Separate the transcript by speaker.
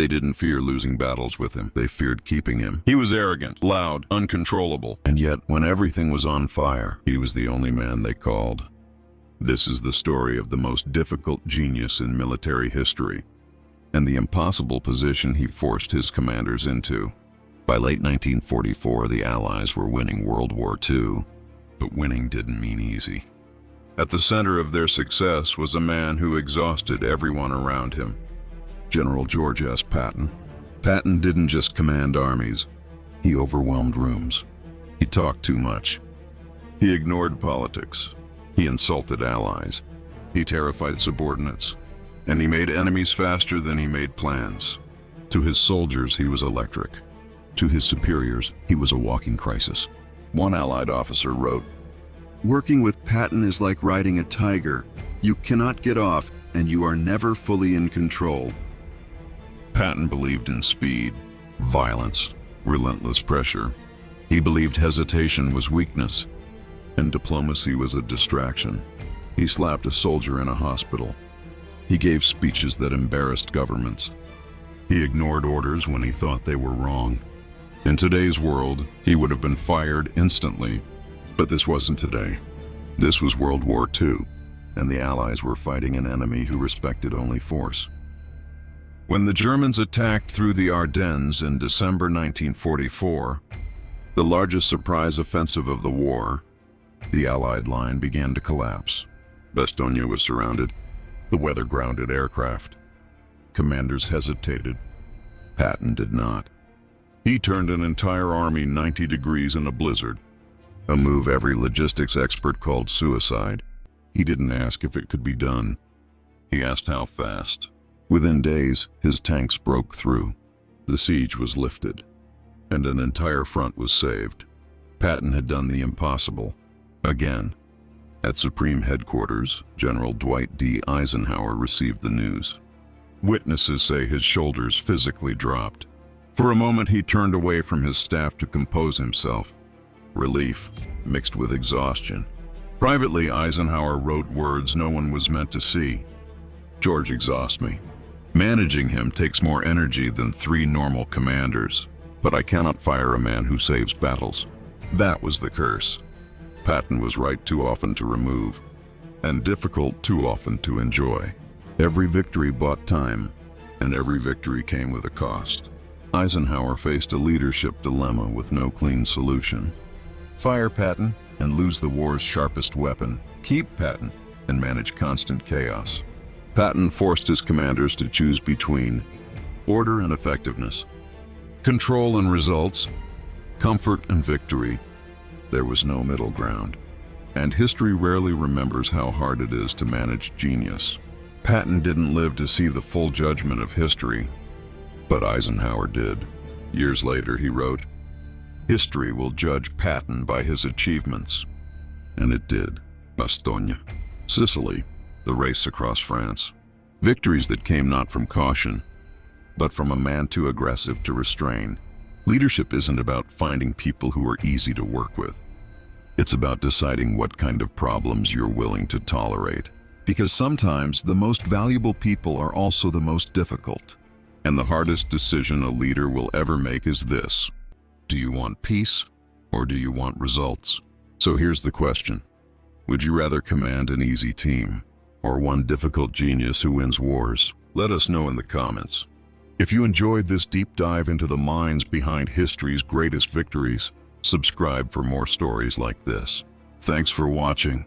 Speaker 1: They didn't fear losing battles with him. They feared keeping him. He was arrogant, loud, uncontrollable, and yet when everything was on fire, he was the only man they called. This is the story of the most difficult genius in military history, and the impossible position he forced his commanders into. By late 1944, the Allies were winning World War II, but winning didn't mean easy. At the center of their success was a man who exhausted everyone around him. General George S. Patton. Patton didn't just command armies. He overwhelmed rooms. He talked too much. He ignored politics. He insulted allies. He terrified subordinates. And he made enemies faster than he made plans. To his soldiers, he was electric. To his superiors, he was a walking crisis. One Allied officer wrote, "Working with Patton is like riding a tiger. You cannot get off, and you are never fully in control." Patton believed in speed, violence, relentless pressure. He believed hesitation was weakness, and diplomacy was a distraction. He slapped a soldier in a hospital. He gave speeches that embarrassed governments. He ignored orders when he thought they were wrong. In today's world, he would have been fired instantly, but this wasn't today. This was World War II, and the Allies were fighting an enemy who respected only force. When the Germans attacked through the Ardennes in December 1944, the largest surprise offensive of the war, the Allied line began to collapse. Bastogne was surrounded. The weather grounded aircraft. Commanders hesitated. Patton did not. He turned an entire army 90 degrees in a blizzard, a move every logistics expert called suicide. He didn't ask if it could be done. He asked how fast. Within days, his tanks broke through. The siege was lifted, and an entire front was saved. Patton had done the impossible. Again. At Supreme Headquarters, General Dwight D. Eisenhower received the news. Witnesses say his shoulders physically dropped. For a moment, he turned away from his staff to compose himself. Relief, mixed with exhaustion. Privately, Eisenhower wrote words no one was meant to see. "George exhausts me. Managing him takes more energy than 3 normal commanders, but I cannot fire a man who saves battles." That was the curse. Patton was right too often to remove, and difficult too often to enjoy. Every victory bought time, and every victory came with a cost. Eisenhower faced a leadership dilemma with no clean solution. Fire Patton and lose the war's sharpest weapon. Keep Patton and manage constant chaos. Patton forced his commanders to choose between order and effectiveness, control and results, comfort and victory. There was no middle ground, and history rarely remembers how hard it is to manage genius. Patton didn't live to see the full judgment of history, but Eisenhower did. Years later, he wrote, "History will judge Patton by his achievements." And it did. Bastogne, Sicily, the race across France. Victories that came not from caution, but from a man too aggressive to restrain. Leadership isn't about finding people who are easy to work with. It's about deciding what kind of problems you're willing to tolerate. Because sometimes the most valuable people are also the most difficult. And the hardest decision a leader will ever make is this: do you want peace or do you want results? So here's the question. Would you rather command an easy team or one difficult genius who wins wars? Let us know in the comments. If you enjoyed this deep dive into the minds behind history's greatest victories, subscribe for more stories like this. Thanks for watching.